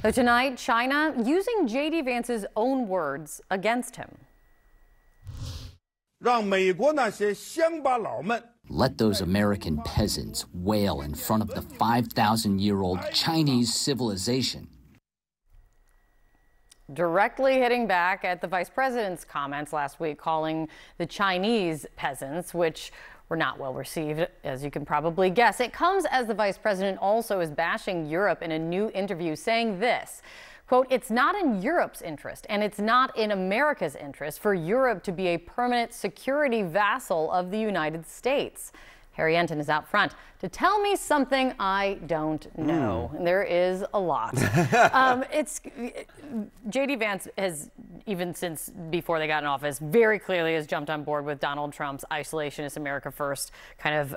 So tonight, China using J.D. Vance's own words against him. Let those American peasants wail in front of the 5,000-year-old Chinese civilization. Directly hitting back at the vice president's comments last week, calling the Chinese peasants, which were not well received, as you can probably guess. It comes as the vice president also is bashing Europe in a new interview, saying this, quote, "It's not in Europe's interest and it's not in America's interest for Europe to be a permanent security vassal of the United States." Harry Enten is out front to tell me something I don't know. And there is a lot. J.D. Vance has, even since before they got in office, very clearly has jumped on board with Donald Trump's isolationist America First kind of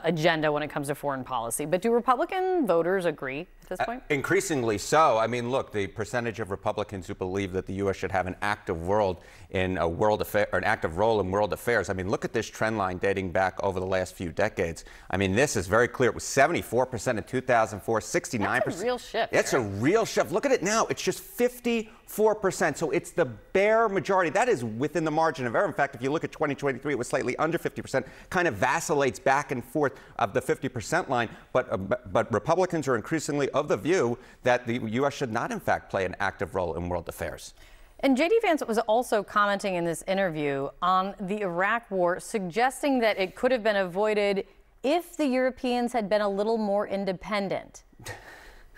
agenda when it comes to foreign policy. But do Republican voters agree at this point? Increasingly so. I mean, look, the percentage of Republicans who believe that the U.S. should have an active role in world affairs. I mean, look at this trend line dating back over the last few decades. I mean, this is very clear. It was 74% in 2004, 69%. That's a real shift. It's a real shift. Look at it now. It's just 54%. So it's the bare majority. That is within the margin of error. In fact, if you look at 2023, it was slightly under 50%, kind of vacillates back and forth of the 50% line. But Republicans are increasingly of the view that the U.S. should not, in fact, play an active role in world affairs. And J.D. Vance was also commenting in this interview on the Iraq war, suggesting that it could have been avoided if the Europeans had been a little more independent.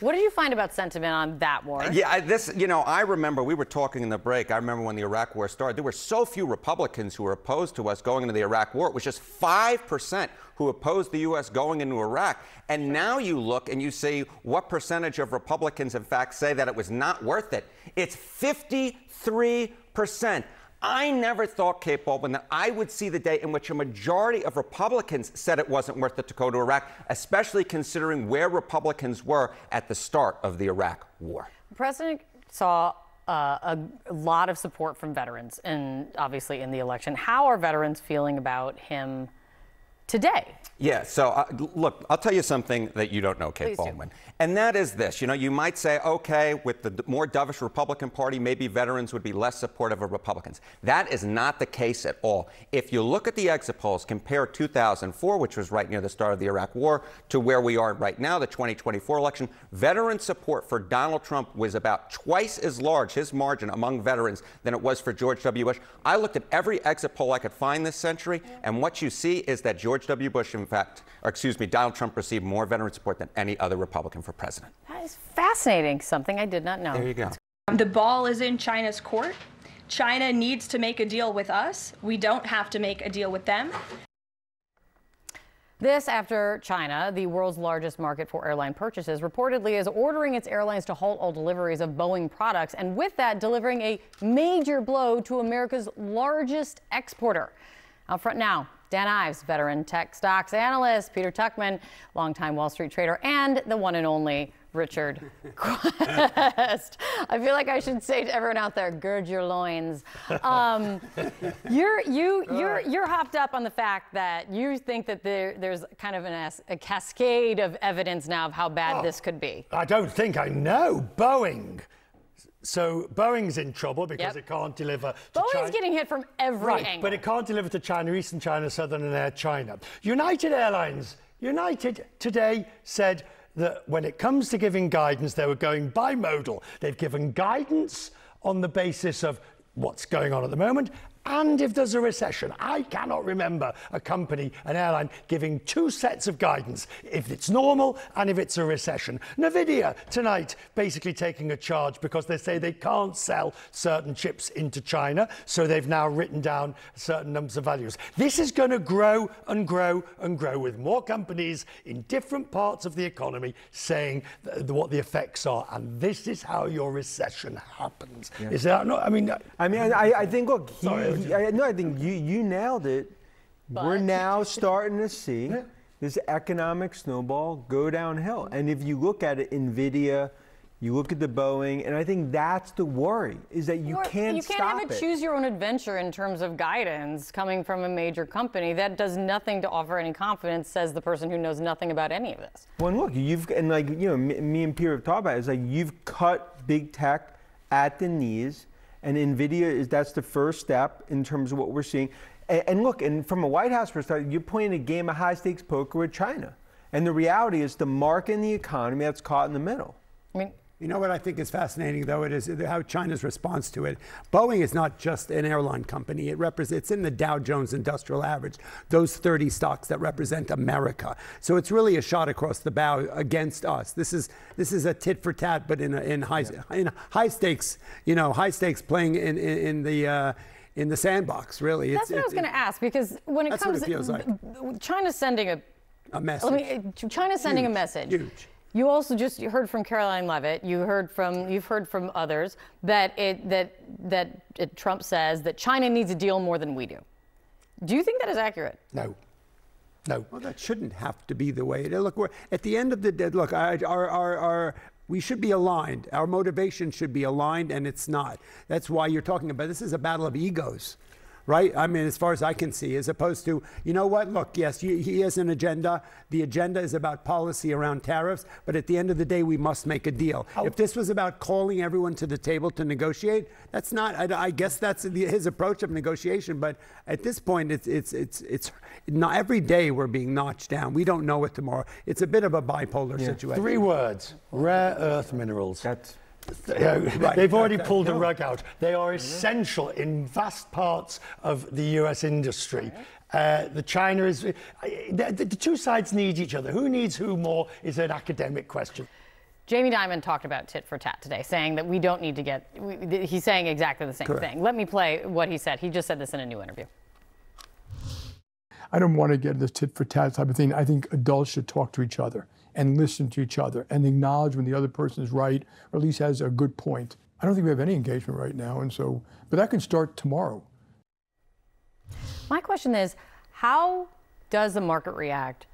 What did you find about sentiment on that war? Yeah, I remember we were talking in the break. I remember when the Iraq war started, there were so few Republicans who were opposed to us going into the Iraq war. It was just 5% who opposed the U.S. going into Iraq. And now you look and you see what percentage of Republicans, in fact, say that it was not worth it. It's 53%. I never thought, Kate Baldwin, that I would see the day in which a majority of Republicans said it wasn't worth it to go to Iraq, especially considering where Republicans were at the start of the Iraq war. The president saw a lot of support from veterans, and obviously in the election. How are veterans feeling about him today? Yeah, so look, I'll tell you something that you don't know, Kate Baldwin. And that is this. You know, you might say, okay, with the more dovish Republican Party, maybe veterans would be less supportive of Republicans. That is not the case at all. If you look at the exit polls, compare 2004, which was right near the start of the Iraq War, to where we are right now, the 2024 election, veteran support for Donald Trump was about twice as large, his margin among veterans, than it was for George W. Bush. I looked at every exit poll I could find this century, and what you see is that George W. Bush, Donald Trump received more veteran support than any other Republican for president. That is fascinating. Something I did not know. There you go. The ball is in China's court. China needs to make a deal with us. We don't have to make a deal with them. This after China, the world's largest market for airline purchases, reportedly is ordering its airlines to halt all deliveries of Boeing products, and with that, delivering a major blow to America's largest exporter. Out front now, Dan Ives, veteran tech stocks analyst, Peter Tuchman, longtime Wall Street trader, and the one and only Richard Quest. I feel like I should say to everyone out there, gird your loins. You're hopped up on the fact that you think that there's kind of a cascade of evidence now of how bad this could be. I don't think I know. Boeing. So Boeing's in trouble because it can't deliver to China. Boeing's getting hit from every angle. But it can't deliver to China, Eastern China, Southern and Air China. United Airlines, United today said that when it comes to giving guidance, they were going bimodal. They've given guidance on the basis of what's going on at the moment, and if there's a recession. I cannot remember a company, an airline, giving two sets of guidance, if it's normal and if it's a recession. Nvidia tonight basically taking a charge because they say they can't sell certain chips into China, so they've now written down certain numbers of values. This is going to grow and grow and grow, with more companies in different parts of the economy saying what the effects are, and this is how your recession happens. Yeah. Is that not? I think, look, I think you nailed it. But we're now starting to see this economic snowball go downhill. And if you look at it, Nvidia, You look at the Boeing, and I think that's the worry, is that you can't stop it. You can't have a choose your own adventure in terms of guidance coming from a major company. That does nothing to offer any confidence, says the person who knows nothing about any of this. Well, look, me and Peter have talked about it. It's like you've cut big tech at the knees, and NVIDIA that's the first step in terms of what we're seeing. And look, and from a White House perspective, you're playing a game of high-stakes poker with China. And the reality is the market and the economy that's caught in the middle. I mean, you know what I think is fascinating, though, it is how China's response to it. Boeing is not just an airline company. It's in the Dow Jones Industrial Average, those 30 stocks that represent America. So it's really a shot across the bow against us. This is a tit for tat, but in high stakes, high stakes playing in the sandbox. Really, that's what I was going to ask, because when it comes, China's sending a message. China's sending a message. Huge. You also you heard from Caroline Leavitt. You've heard from others that Trump says that China needs a deal more than we do. Do you think that is accurate? No. Well, that shouldn't have to be the way it is. Look, at the end of the day, look, we should be aligned. Our motivation should be aligned, and it's not. That's why you're talking about this is a battle of egos. Right? I mean, as far as I can see, as opposed to, you know what? Look, yes, he has an agenda. The agenda is about policy around tariffs. But at the end of the day, we must make a deal. If this was about calling everyone to the table to negotiate, that's not. I guess that's his approach of negotiation. But at this point, it's not every day we're being notched down. We don't know what tomorrow. It's a bit of a bipolar situation. 3 words: rare earth minerals. Right. They've already pulled the rug out. They are essential in vast parts of the US industry. The China is, the two sides need each other. Who needs who more is an academic question. Jamie Dimon talked about tit for tat today, saying that we don't need to he's saying exactly the same thing. Let me play what he said. He just said this in a new interview. I don't want to get this tit for tat type of thing. I think adults should talk to each other and listen to each other and acknowledge when the other person is right, or at least has a good point. I don't think we have any engagement right now, but that can start tomorrow. My question is, how does the market react?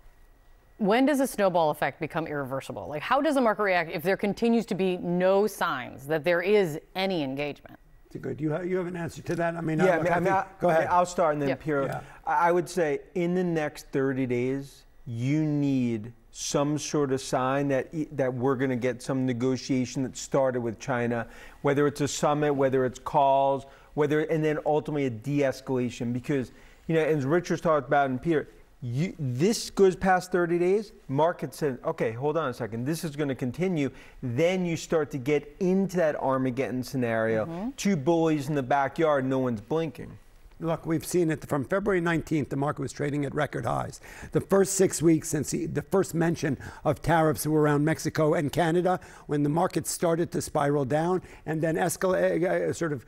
When does a snowball effect become irreversible? Like, how does the market react if there continues to be no signs that there is any engagement? Good. You have an answer to that? I mean, go ahead. I'll start, and then Piero. Yeah. I would say in the next 30 days, you need some sort of sign that we're going to get some negotiation that started with China, whether it's a summit, whether it's calls, and then ultimately a de-escalation. Because, as Richard's talked about and Peter, this goes past 30 days, market said, okay, hold on a second, this is going to continue. Then you start to get into that Armageddon scenario. 2 bullies in the backyard, no one's blinking. Look, we've seen it from February 19th, the market was trading at record highs. The first 6 weeks since the first mention of tariffs were around Mexico and Canada, when the market started to spiral down and then escalate,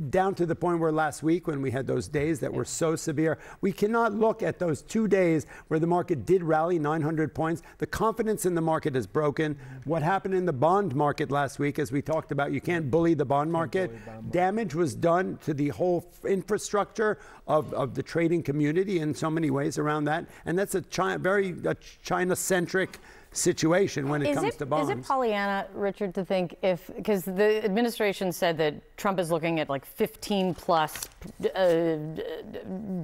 down to the point where last week, when we had those days that were so severe, we cannot look at those 2 days where the market did rally 900 points. The confidence in the market is broken. What happened in the bond market last week, as we talked about, you can't bully the bond market. Damage was done to the whole infrastructure of the trading community in so many ways around that. And that's a China-centric situation when it comes to bonds. Is it Pollyanna, Richard, to think because the administration said that Trump is looking at like 15 plus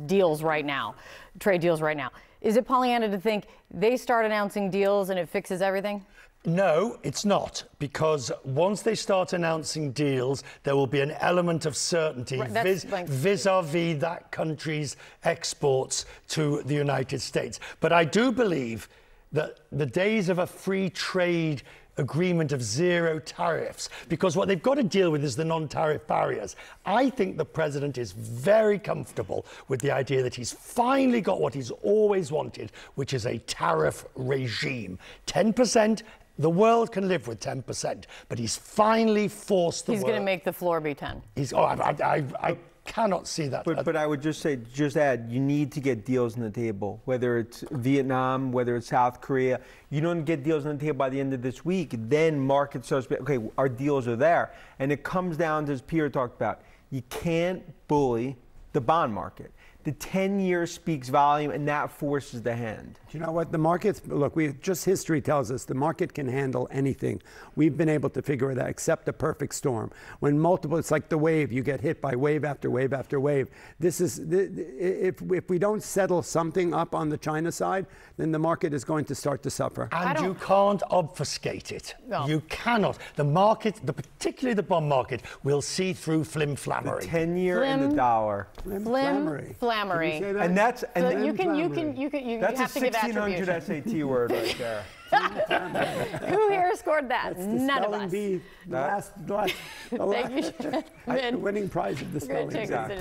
deals right now, trade deals right now. Is it Pollyanna to think they start announcing deals and it fixes everything? No, it's not, because once they start announcing deals, there will be an element of certainty vis-a-vis that country's exports to the United States. But I do believe that the days of a free trade agreement of 0 tariffs, because what they've got to deal with is the non-tariff barriers. I think the president is very comfortable with the idea that he's finally got what he's always wanted, which is a tariff regime. 10%. The world can live with 10%, but he's finally forced the world. He's going to make the floor be 10. I cannot see that. But I would just add, you need to get deals on the table, whether it's Vietnam, whether it's South Korea. You don't get deals on the table by the end of this week, then market starts, okay, our deals are there. And it comes down to, as Pierre talked about, you can't bully the bond market. the 10-year speaks volume, and that forces the hand. You know what? The markets, look, history tells us the market can handle anything. We've been able to figure it out, except a perfect storm. When it's like the wave, you get hit by wave after wave after wave. If we don't settle something up on the China side, then the market is going to start to suffer. And you can't obfuscate it. No. You cannot. The market, particularly the bond market, will see through flim-flammery. The 10-year and the dollar. Flim-flammery. And that's you have to give attribution. That's a SAT word right there. Who here scored that? None of us. Bee, the winning prize of the spelling.